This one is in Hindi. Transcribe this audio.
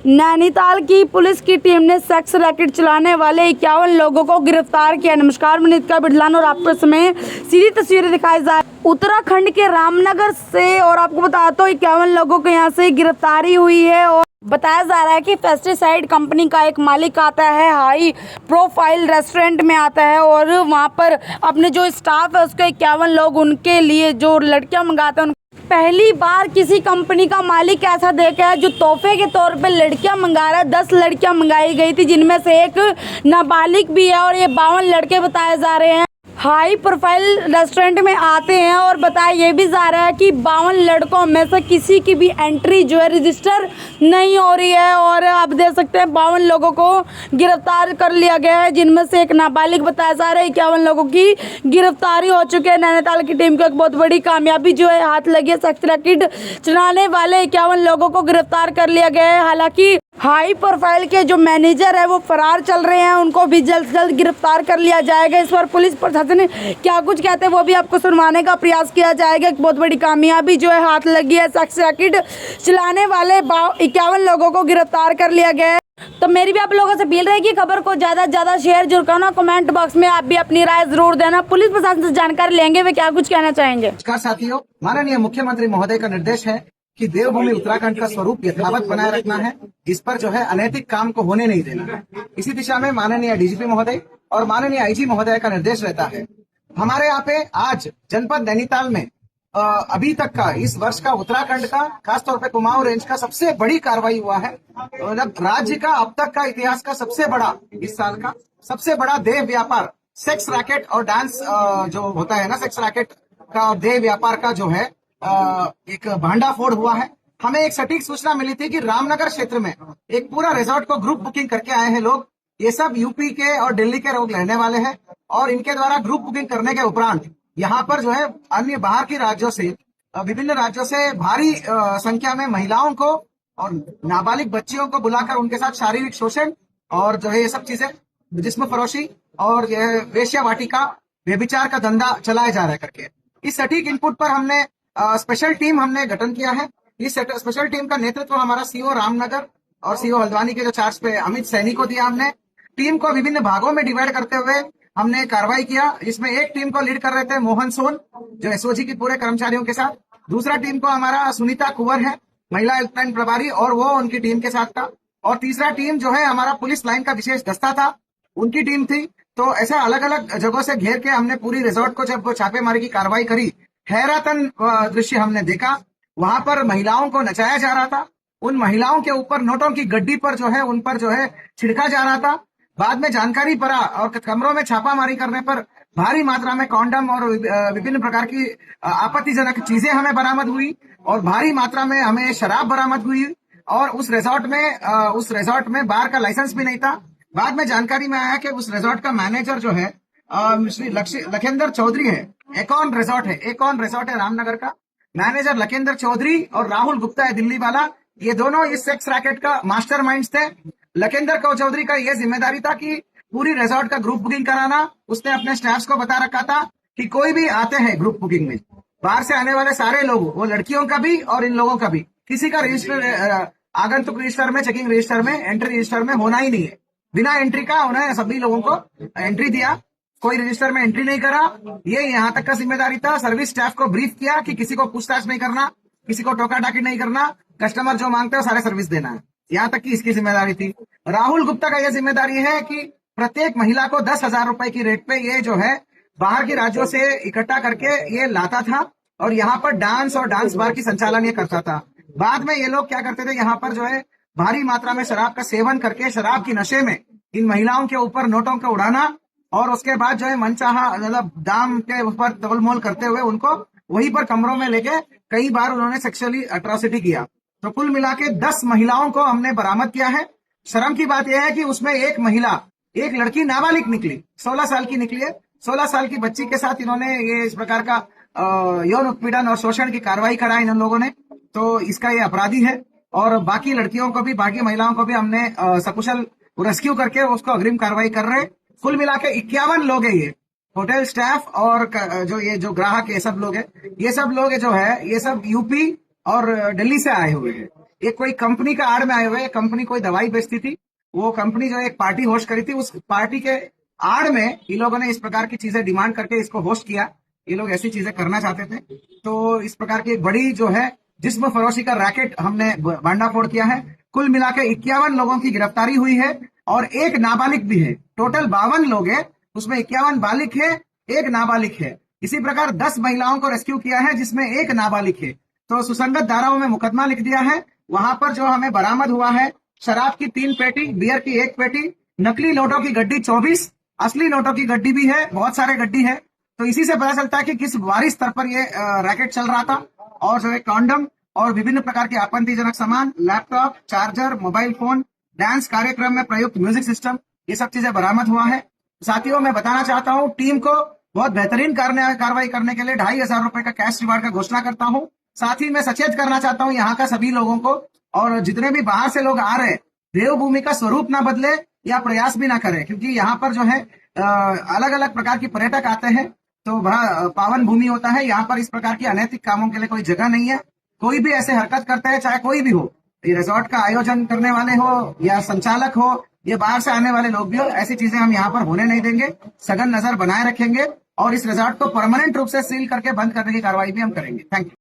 नैनीताल की पुलिस की टीम ने सेक्स रैकेट चलाने वाले 51 लोगों को गिरफ्तार किया। नमस्कार, मैं नितिका बिडलान और आपको समय सीधी तस्वीरें दिखाई जा उत्तराखंड के रामनगर से। और आपको बता दो 51 लोगों को यहाँ से गिरफ्तारी हुई है। और बताया जा रहा है कि पेस्टिसाइड कंपनी का एक मालिक आता है, हाई प्रोफाइल रेस्टोरेंट में आता है और वहाँ पर अपने जो स्टाफ है उसके 51 लोग उनके लिए जो लड़कियां मंगाते हैं। पहली बार किसी कंपनी का मालिक ऐसा देखा है जो तोहफे के तौर पे लड़कियां मंगा रहा है। 10 लड़कियां मंगाई गई थी जिनमें से एक नाबालिग भी है। और ये 52 लड़के बताए जा रहे हैं हाई प्रोफाइल रेस्टोरेंट में आते हैं। और बताया ये भी जा रहा है कि 52 लड़कों में से किसी की भी एंट्री जो है रजिस्टर नहीं हो रही है। और आप देख सकते हैं 52 लोगों को गिरफ्तार कर लिया गया है, जिनमें से एक नाबालिग बताया जा रहा है। 51 लोगों की गिरफ्तारी हो चुकी है। नैनीताल की टीम को एक बहुत बड़ी कामयाबी जो है हाथ लगी है। सेक्स रैकेट चलाने वाले 51 लोगों को गिरफ्तार कर लिया गया है। हालांकि हाई प्रोफाइल के जो मैनेजर है वो फरार चल रहे हैं, उनको भी जल्द से जल्द गिरफ्तार कर लिया जाएगा। इस पर पुलिस प्रशासन क्या कुछ कहते हैं वो भी आपको सुनवाने का प्रयास किया जाएगा। एक बहुत बड़ी कामयाबी जो है हाथ लगी है। सेक्स रैकेट चलाने वाले 51 लोगों को गिरफ्तार कर लिया गया है। तो मेरी भी आप लोगों से अपील रहेगी, खबर को ज्यादा से ज्यादा शेयर जरूर करना। कमेंट बॉक्स में आप भी अपनी राय जरूर देना। पुलिस प्रशासन से जानकारी लेंगे, वे क्या कुछ कहना चाहेंगे। नमस्कार साथियों, माननीय मुख्यमंत्री महोदय का निर्देश है कि देवभूमि उत्तराखंड का स्वरूप यथावत बनाए रखना है। इस पर जो है अनैतिक काम को होने नहीं देना है। इसी दिशा में माननीय डीजीपी महोदय और माननीय आईजी महोदय का निर्देश रहता है। हमारे यहाँ पे आज जनपद नैनीताल में अभी तक का इस वर्ष का उत्तराखंड का खासतौर पे कुमाऊं रेंज का सबसे बड़ी कार्रवाई हुआ है। मतलब राज्य का अब तक का इतिहास का सबसे बड़ा, इस साल का सबसे बड़ा देह व्यापार सेक्स रैकेट और डांस जो होता है ना, सेक्स रैकेट का और देह व्यापार का जो है एक भांडाफोड़ हुआ है। हमें एक सटीक सूचना मिली थी कि रामनगर क्षेत्र में एक पूरा रिजॉर्ट को ग्रुप बुकिंग करके आए हैं लोग। ये सब यूपी के और दिल्ली के लोग रहने वाले हैं और इनके द्वारा ग्रुप बुकिंग करने के उपरांत यहाँ पर जो है अन्य बाहर के राज्यों से, विभिन्न राज्यों से भारी संख्या में महिलाओं को और नाबालिग बच्चियों को बुलाकर उनके साथ शारीरिक शोषण और जो है ये सब चीजें, जिस्म फरोशी और यह वेश्या वाटिका व्यभिचार का धंधा चलाया जा रहा है करके। इस सटीक इनपुट पर हमने स्पेशल टीम हमने गठन किया है। इस स्पेशल टीम का नेतृत्व हमारा सीओ रामनगर और सीओ हल्द्वानी के जो चार्ज पे अमित सैनी को दिया हमने। टीम को विभिन्न भागों में डिवाइड करते हुए हमने कार्रवाई किया। इसमें एक टीम को लीड कर रहे थे मोहन सोन, जो एसओजी की पूरे कर्मचारियों के साथ। दूसरा टीम को हमारा सुनीता कुंवर है, महिला हेल्पलाइन प्रभारी, और वो उनकी टीम के साथ था। और तीसरा टीम जो है हमारा पुलिस लाइन का विशेष दस्ता था, उनकी टीम थी। तो ऐसा अलग अलग जगहों से घेर के हमने पूरी रिजॉर्ट को जब छापेमारी की कार्रवाई करी, हैरातन दृश्य हमने देखा। वहां पर महिलाओं को नचाया जा रहा था। उन महिलाओं के ऊपर नोटों की गड्डी पर जो है उन पर जो है छिड़का जा रहा था। बाद में जानकारी पड़ा और कमरों में छापामारी करने पर भारी मात्रा में कॉन्डम और विभिन्न प्रकार की आपत्तिजनक चीजें हमें बरामद हुई और भारी मात्रा में हमें शराब बरामद हुई। और उस रिजॉर्ट में बार का लाइसेंस भी नहीं था। बाद में जानकारी में आया कि उस रिजॉर्ट का मैनेजर जो है श्री लखेंद्र चौधरी है। एकॉन रिजॉर्ट है रामनगर का। मैनेजर लखेंद्र चौधरी और राहुल गुप्ता है दिल्ली वाला। ये दोनों इस सेक्स रैकेट का मास्टरमाइंड्स थे। लखेंद्र चौधरी का यह जिम्मेदारी था कि पूरी रिजॉर्ट का ग्रुप बुकिंग कराना। उसने अपने स्टाफ्स को बता रखा था कि कोई भी आते हैं ग्रुप बुकिंग में, बाहर से आने वाले सारे लोग, वो लड़कियों का भी और इन लोगों का भी, किसी का रजिस्टर आगंतुक रजिस्टर में, चेकिंग रजिस्टर में, एंट्री रजिस्टर में होना ही नहीं है। बिना एंट्री का उन्हें सभी लोगों को एंट्री दिया। कोई रजिस्टर में एंट्री नहीं करा। ये यहाँ तक का जिम्मेदारी था। सर्विस स्टाफ को ब्रीफ किया कि किसी को पूछताछ नहीं करना, किसी को टोका टाकी नहीं करना, कस्टमर जो मांगते हो सारे सर्विस देना है। यहाँ तक की इसकी जिम्मेदारी थी। राहुल गुप्ता का यह जिम्मेदारी है कि प्रत्येक महिला को 10,000 रुपए की रेट पे ये जो है बाहर के राज्यों से इकट्ठा करके ये लाता था और यहाँ पर डांस और डांस बार की संचालन ये करता था। बाद में ये लोग क्या करते थे, यहाँ पर जो है भारी मात्रा में शराब का सेवन करके शराब की नशे में इन महिलाओं के ऊपर नोटों का उड़ाना और उसके बाद जो है मनचाहा मतलब दाम के ऊपर तोलमोल करते हुए उनको वहीं पर कमरों में लेके कई बार उन्होंने सेक्सुअली अट्रॉसिटी किया। तो कुल मिला के 10 महिलाओं को हमने बरामद किया है। शर्म की बात यह है कि उसमें एक लड़की नाबालिग निकली, 16 साल की निकली है। 16 साल की बच्ची के साथ इन्होंने ये इस प्रकार का यौन उत्पीड़न और शोषण की कार्रवाई करा इन लोगों ने। तो इसका ये अपराधी है। और बाकी लड़कियों को भी, बाकी महिलाओं को भी हमने सकुशल रेस्क्यू करके उसको अग्रिम कार्रवाई कर रहे हैं। कुल मिला के 51 लोग है ये, होटल स्टाफ और जो ग्राहक ये सब लोग है, ये सब लोग जो है ये सब यूपी और दिल्ली से आए हुए हैं। एक कोई कंपनी का आड़ में आए हुए, कंपनी कोई दवाई बेचती थी, वो कंपनी जो एक पार्टी होस्ट करी थी, उस पार्टी के आड़ में इन लोगों ने इस प्रकार की चीजें डिमांड करके इसको होस्ट किया। ये लोग ऐसी चीजें करना चाहते थे। तो इस प्रकार की एक बड़ी जो है जिस्म फरोशी का रैकेट हमने भांडाफोड़ किया है। कुल मिला के 51 लोगों की गिरफ्तारी हुई है और एक नाबालिग भी है। टोटल 52 लोग हैं, उसमें 51 बालिग है, एक नाबालिग है। इसी प्रकार 10 महिलाओं को रेस्क्यू किया है जिसमें एक नाबालिग है। तो सुसंगत धाराओं में मुकदमा लिख दिया है। वहां पर जो हमें बरामद हुआ है, शराब की 3 पेटी, बियर की 1 पेटी, नकली नोटों की गड्डी 24, असली नोटों की गड्डी भी है, बहुत सारे गड्डी है। तो इसी से पता चलता है कि किस भारी स्तर पर ये रैकेट चल रहा था। और जो है कॉन्डम और विभिन्न प्रकार के आपत्तिजनक सामान, laptop, charger, mobile phone, dance कार्यक्रम में प्रयुक्त म्यूजिक सिस्टम, ये सब चीजें बरामद हुआ है। साथियों, मैं बताना चाहता हूँ टीम को बहुत बेहतरीन कार्रवाई करने के लिए 2,500 रुपए का कैश रिवार्ड का घोषणा करता हूँ। साथ ही मैं सचेत करना चाहता हूँ यहाँ का सभी लोगों को, और जितने भी बाहर से लोग आ रहे हैं, देवभूमि का स्वरूप ना बदले या प्रयास भी ना करें, क्योंकि यहाँ पर जो है अलग अलग प्रकार के पर्यटक आते हैं। तो वह पावन भूमि होता है, यहाँ पर इस प्रकार की अनैतिक कामों के लिए कोई जगह नहीं है। कोई भी ऐसे हरकत करता है, चाहे कोई भी हो, ये रिजॉर्ट का आयोजन करने वाले हो या संचालक हो, ये बाहर से आने वाले लोग भी हो, ऐसी चीजें हम यहाँ पर होने नहीं देंगे। सघन नजर बनाए रखेंगे और इस रिजॉर्ट को परमानेंट रूप से सील करके बंद करने की कार्रवाई भी हम करेंगे। Thank you.